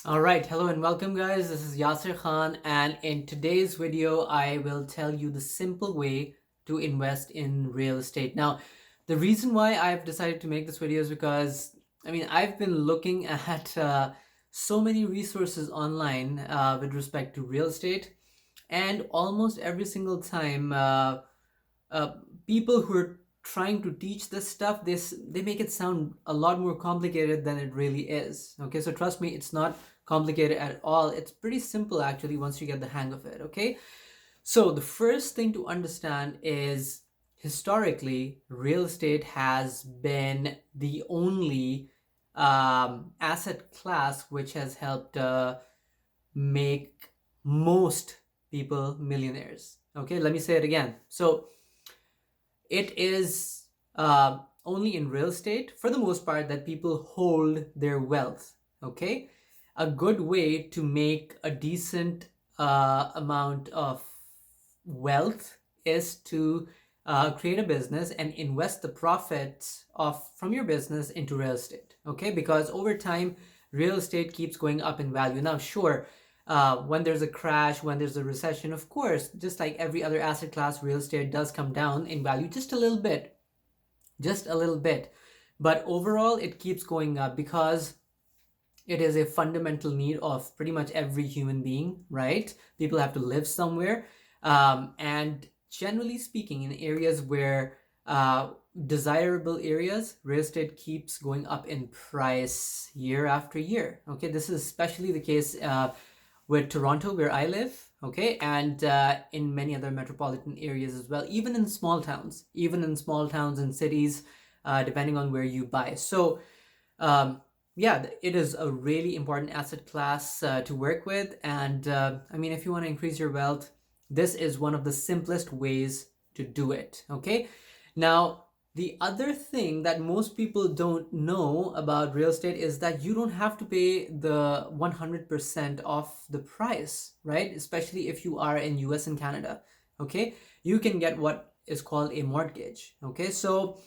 All right, hello and welcome guys. This is Yasir Khan, and in today's video I will tell you the simple way to invest in real estate. Now, the reason why I've decided to make this video is because I've been looking at so many resources online with respect to real estate, and almost every single time uh, people who are trying to teach this stuff, they make it sound a lot more complicated than it really is. Okay, so trust me, it's not complicated at all. It's pretty simple actually once you get the hang of it. Okay, so the first thing to understand is historically real estate has been the only asset class which has helped make most people millionaires. Okay, let me say it again. So it is only in real estate, for the most part, that people hold their wealth. Okay, a good way to make a decent amount of wealth is to create a business and invest the profits of from your business into real estate. Okay, because over time, real estate keeps going up in value. Now, sure, when there's a crash, when there's a recession, of course, just like every other asset class, real estate does come down in value just a little bit, just a little bit. But overall, it keeps going up because it is a fundamental need of pretty much every human being, right? People have to live somewhere. And generally speaking, in areas where desirable areas, real estate keeps going up in price year after year. Okay, this is especially the case with Toronto, where I live, okay, and in many other metropolitan areas as well, even in small towns and cities, depending on where you buy. So, yeah, it is a really important asset class to work with. And if you want to increase your wealth, this is one of the simplest ways to do it. Okay. Now, the other thing that most people don't know about real estate is that you don't have to pay the 100% of the price, right? Especially if you are in US and Canada. Okay. You can get what is called a mortgage. Okay. So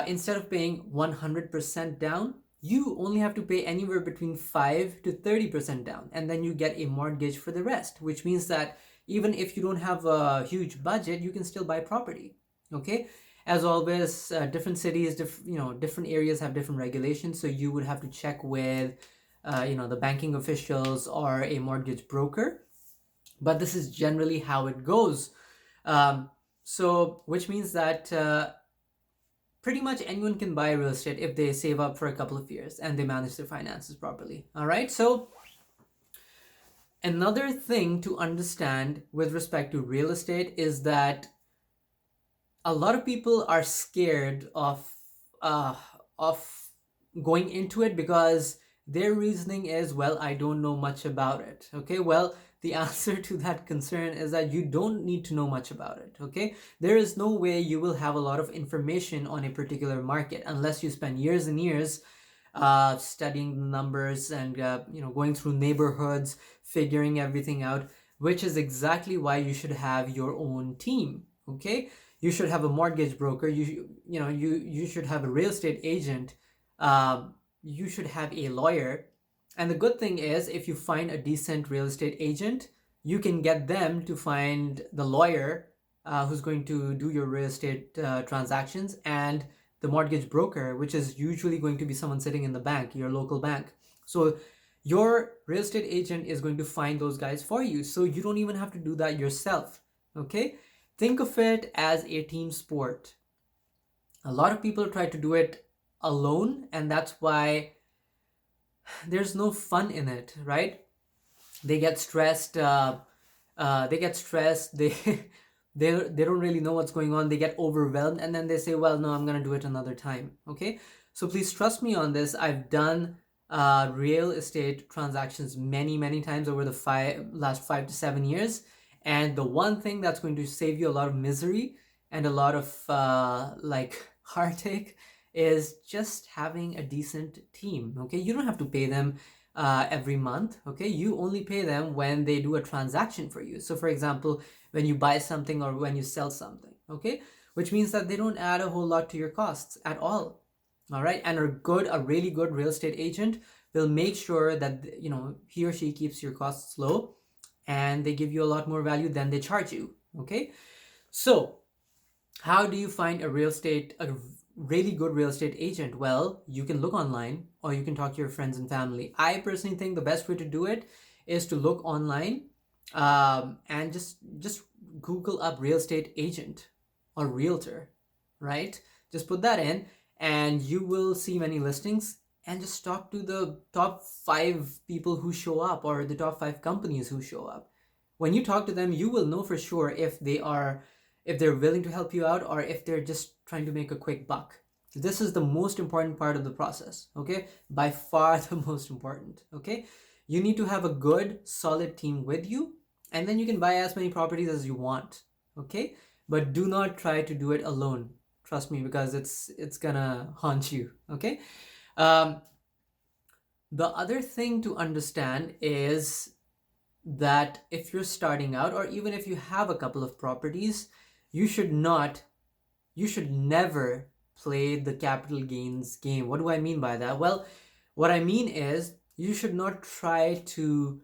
instead of paying 100% down, you only have to pay anywhere between 5 to 30% down, and then you get a mortgage for the rest, which means that even if you don't have a huge budget, you can still buy property. Okay, as always, different cities, different areas have different regulations, so you would have to check with the banking officials or a mortgage broker, but this is generally how it goes. So which means that pretty much anyone can buy real estate if they save up for a couple of years and they manage their finances properly. All right. So, another thing to understand with respect to real estate is that a lot of people are scared uh, of going into it because their reasoning is, well, I don't know much about it. Okay, well, the answer to that concern is that you don't need to know much about it. Okay, there is no way you will have a lot of information on a particular market unless you spend years and years studying the numbers and going through neighborhoods, figuring everything out, which is exactly why you should have your own team. Okay, you should have a mortgage broker. You should have a real estate agent. You should have a lawyer. And the good thing is, if you find a decent real estate agent, you can get them to find the lawyer who's going to do your real estate transactions, and the mortgage broker, which is usually going to be someone sitting in the bank, your local bank. So your real estate agent is going to find those guys for you. So you don't even have to do that yourself. Okay? Think of it as a team sport. A lot of people try to do it alone, and that's why there's no fun in it, right? They get stressed. They they don't really know what's going on. They get overwhelmed, and then they say, well, no, I'm gonna do it another time. Okay, so please trust me on this. I've done real estate transactions many times over the last 5 to 7 years, and the one thing that's going to save you a lot of misery and a lot of heartache is just having a decent team. Okay, you don't have to pay them every month. Okay, you only pay them when they do a transaction for you. So for example, when you buy something or when you sell something. Okay, which means that they don't add a whole lot to your costs at all. All right, and a really good real estate agent will make sure that he or she keeps your costs low, and they give you a lot more value than they charge you. Okay, so how do you find a really good real estate agent? Well, you can look online, or you can talk to your friends and family. I personally think the best way to do it is to look online, and just Google up real estate agent or realtor, right? Just put that in, and you will see many listings, and just talk to the top 5 people who show up, or the top 5 companies who show up. When you talk to them, you will know for sure if they're willing to help you out, or if they're just trying to make a quick buck. This is the most important part of the process, okay? By far the most important, okay? You need to have a good, solid team with you, and then you can buy as many properties as you want, okay? But do not try to do it alone. Trust me, because it's gonna haunt you, okay? Um, the other thing to understand is that if you're starting out, or even if you have a couple of properties, you should never play the capital gains game. What do I mean by that? Well, what I mean is you should not try to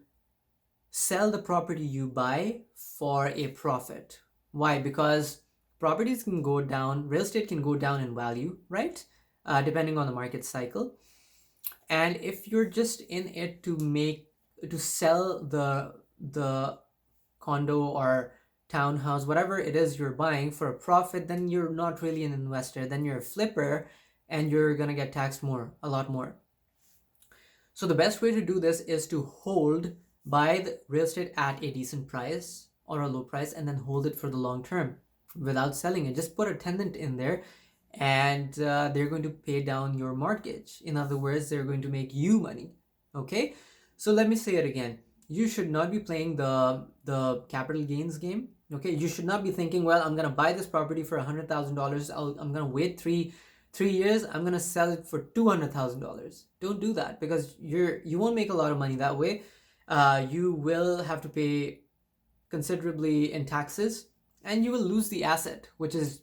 sell the property you buy for a profit. Why? Because properties can go down, real estate can go down in value, right? Depending on the market cycle. And if you're just in it to sell the condo or townhouse, whatever it is you're buying, for a profit, then you're not really an investor. Then you're a flipper, and you're gonna get taxed a lot more. So the best way to do this is to buy the real estate at a decent price or a low price, and then hold it for the long term without selling it. Just put a tenant in there, and they're going to pay down your mortgage. In other words, they're going to make you money. Okay, so let me say it again. You should not be playing the capital gains game. Okay, you should not be thinking, well, I'm gonna buy this property for $100,000. I'm gonna wait 3 years. I'm gonna sell it for $200,000. Don't do that, because you won't make a lot of money that way. You will have to pay considerably in taxes, and you will lose the asset, which is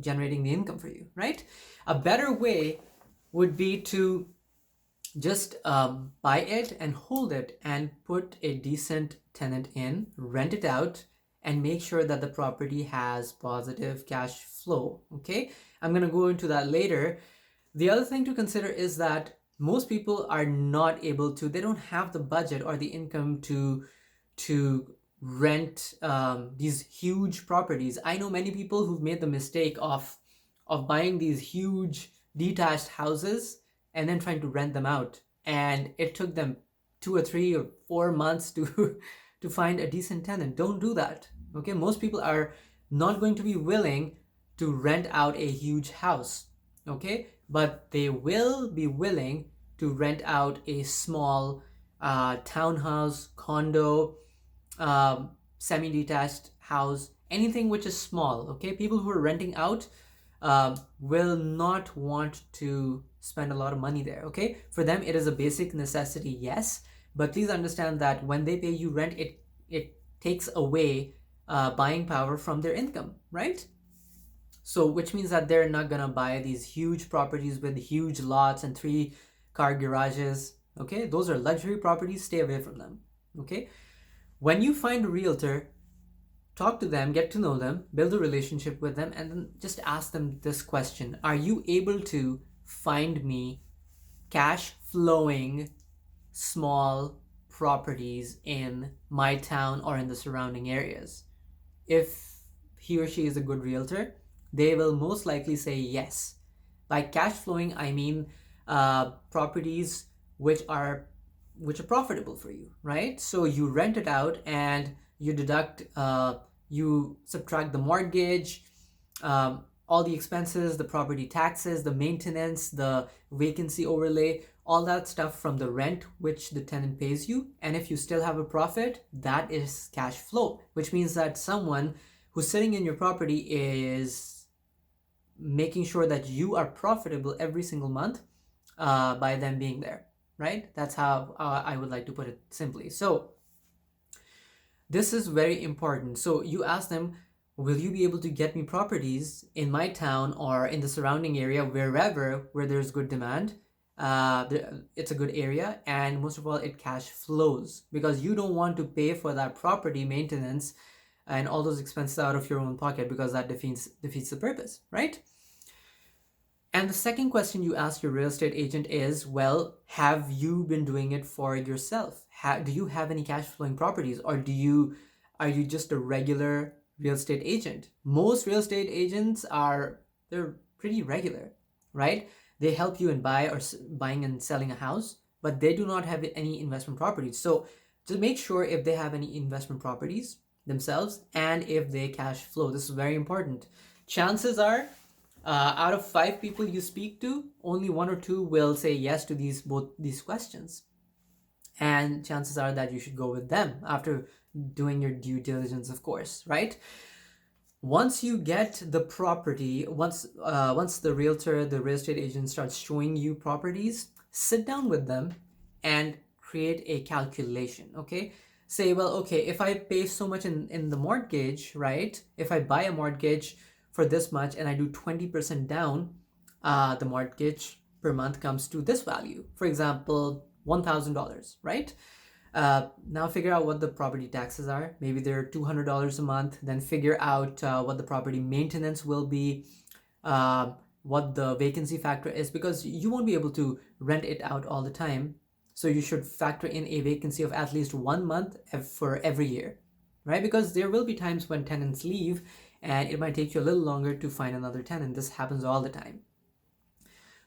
generating the income for you, right? A better way would be to just buy it and hold it, and put a decent tenant in, rent it out, and make sure that the property has positive cash flow. Okay, I'm gonna go into that later. The other thing to consider is that most people are not able to, they don't have the budget or the income to rent these huge properties. I know many people who've made the mistake of buying these huge detached houses and then trying to rent them out, and it took them 2 or 3 or 4 months to to find a decent tenant. Don't do that. Okay, most people are not going to be willing to rent out a huge house, okay, but they will be willing to rent out a small townhouse, condo, semi-detached house, anything which is small. Okay, people who are renting out will not want to spend a lot of money there. Okay, for them it is a basic necessity, yes, but please understand that when they pay you rent, it takes away buying power from their income, right? So which means that they're not gonna buy these huge properties with huge lots and 3-car garages. Okay, those are luxury properties. Stay away from them. Okay, when you find a realtor, talk to them, get to know them, build a relationship with them, and then just ask them this question: are you able to find me cash flowing small properties in my town or in the surrounding areas? If he or she is a good realtor, they will most likely say yes. By cash flowing, I mean properties which are profitable for you, right? So you rent it out, and you you subtract the mortgage, all the expenses, the property taxes, the maintenance, the vacancy overlay, all that stuff from the rent which the tenant pays you. And if you still have a profit, that is cash flow, which means that someone who's sitting in your property is making sure that you are profitable every single month by them being there, right? That's how I would like to put it simply. So this is very important. So you ask them, will you be able to get me properties in my town or in the surrounding area, wherever where there's good demand? it's a good area, and most of all, it cash flows, because you don't want to pay for that property maintenance and all those expenses out of your own pocket, because that defeats the purpose, right? And the second question you ask your real estate agent is, well, have you been doing it for yourself? Do you have any cash flowing properties, or are you just a regular real estate agent? Most real estate agents they're pretty regular, right? They help you in buying and selling a house, but they do not have any investment properties. So just make sure if they have any investment properties themselves and if they cash flow. This is very important. Chances are, out of 5 people you speak to, only 1 or 2 will say yes to both these questions, and chances are that you should go with them after doing your due diligence, of course, right? Once you get the property, once the real estate agent starts showing you properties, sit down with them and create a calculation. Okay, say, well, okay, if I pay so much in the mortgage, right? If I buy a mortgage for this much and I do 20% down, the mortgage per month comes to this value, for example, $1,000, right? Now figure out what the property taxes are. Maybe they're $200 a month. Then figure out what the property maintenance will be, what the vacancy factor is, because you won't be able to rent it out all the time. So you should factor in a vacancy of at least 1 month for every year, right? Because there will be times when tenants leave and it might take you a little longer to find another tenant. This happens all the time.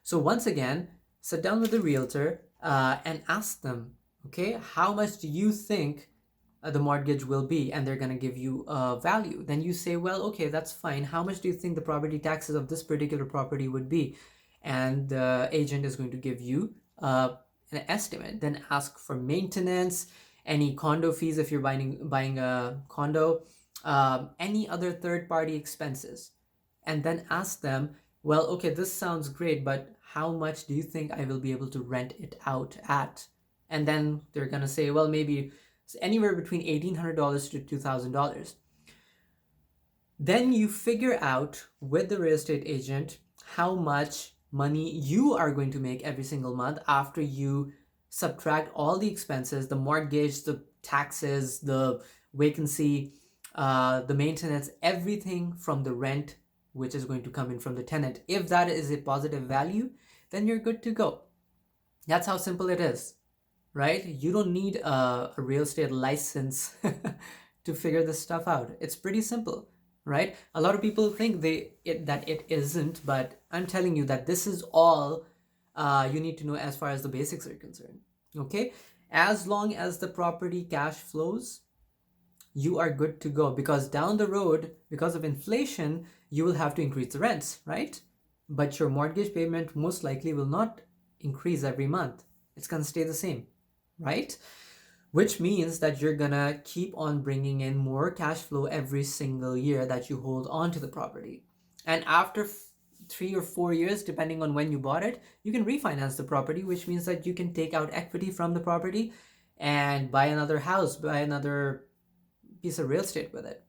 So once again, sit down with the realtor and ask them, okay, how much do you think the mortgage will be? And they're going to give you a value. Then you say, well, okay, that's fine. How much do you think the property taxes of this particular property would be? And the agent is going to give you an estimate. Then ask for maintenance, any condo fees if you're buying a condo, any other third-party expenses. And then ask them, well, okay, this sounds great, but how much do you think I will be able to rent it out at? And then they're going to say, well, maybe anywhere between $1,800 to $2,000. Then you figure out with the real estate agent how much money you are going to make every single month after you subtract all the expenses, the mortgage, the taxes, the vacancy, the maintenance, everything from the rent, which is going to come in from the tenant. If that is a positive value, then you're good to go. That's how simple it is, right? You don't need a real estate license to figure this stuff out. It's pretty simple, right? A lot of people think that it isn't, but I'm telling you that this is all you need to know as far as the basics are concerned, okay? As long as the property cash flows, you are good to go, because down the road, because of inflation, you will have to increase the rents, right? But your mortgage payment most likely will not increase every month. It's going to stay the same, right? Which means that you're going to keep on bringing in more cash flow every single year that you hold on to the property. And after 3 or 4 years, depending on when you bought it, you can refinance the property, which means that you can take out equity from the property and buy another house, buy another piece of real estate with it.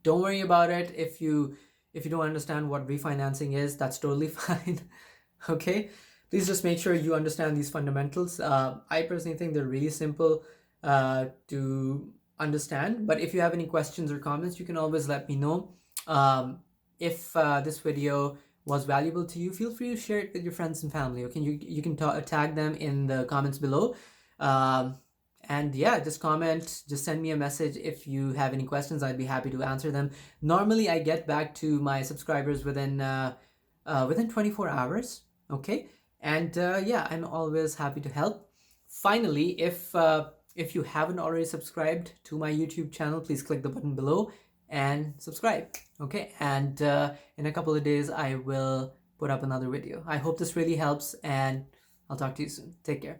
Don't worry about it. If you don't understand what refinancing is, that's totally fine. Okay, please just make sure you understand these fundamentals. I personally think they're really simple to understand, but if you have any questions or comments, you can always let me know. If this video was valuable to you, feel free to share it with your friends and family. Okay, you can tag them in the comments below. And yeah, just comment, just send me a message if you have any questions. I'd be happy to answer them. Normally, I get back to my subscribers within 24 hours. Okay, and yeah, I'm always happy to help. Finally, if you haven't already subscribed to my YouTube channel, please click the button below and subscribe. Okay, and in a couple of days, I will put up another video. I hope this really helps, and I'll talk to you soon. Take care.